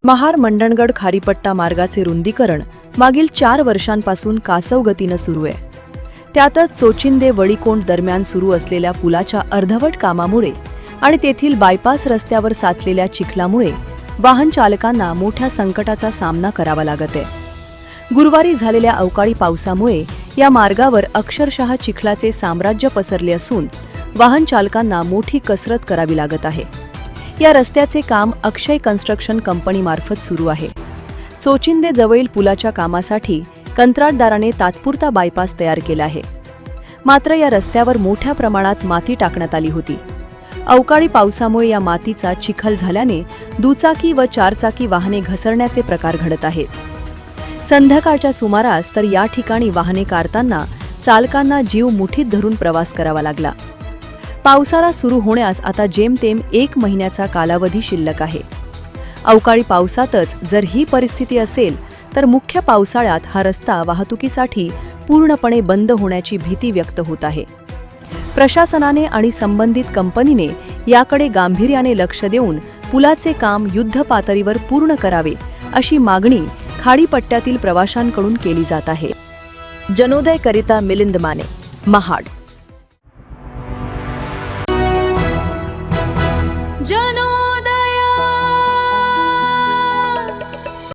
महाड-मंडणगड खारीपट्टा मार्गाचे रुंदीकरण मागील 4 वर्षांपासून कासव गतीनं सुरू आहे. त्यातच चोचिंदे वळीकोंड दरम्यान सुरू असलेल्या पुलाच्या अर्धवट कामामुळे आणि तेथील बायपास रस्त्यावर साचलेल्या चिखलामुळे वाहन चालकांना मोठ्या संकटाचा सामना करावा लागत आहे. गुरुवारी झालेल्या अवकाळी पावसामुळे या मार्गावर अक्षरशः चिखलाचे साम्राज्य पसरले असून वाहन चालकांना मोठी कसरत करावी लागत आहे. या रस्त्याचे काम अक्षय कन्स्ट्रक्शन कंपनीमार्फत सुरू आहे. चोचिंदे जवळील पुलाच्या कामासाठी कंत्राटदाराने तात्पुरता बायपास तयार केला आहे. मात्र या रस्त्यावर मोठ्या प्रमाणात माती टाकण्यात आली होती. अवकाळी पावसामुळे या मातीचा चिखल झाल्याने दुचाकी व चारचाकी वाहने घसरण्याचे प्रकार घडत आहेत. संध्याकाळच्या सुमारास तर या ठिकाणी वाहने काढताना चालकांना जीव मुठीत धरून प्रवास करावा लागला. पावसाळा सुरू होण्यास आता जेमतेम 1 महिन्याचा कालावधी शिल्लक आहे. अवकाळी पावसातच जर ही परिस्थिती असेल तर मुख्य पावसाळ्यात हा रस्ता वाहतुकीसाठी पूर्णपणे बंद होण्याची भीती व्यक्त होत आहे. प्रशासनाने आणि संबंधित कंपनीने याकडे गांभीर्याने लक्ष देऊन पुलाचे काम युद्धपातळीवर पूर्ण करावे अशी मागणी खाडीपट्ट्यातील प्रवाशांकडून केली जात आहे. जनोदयकरिता मिलिंद माने, महाड.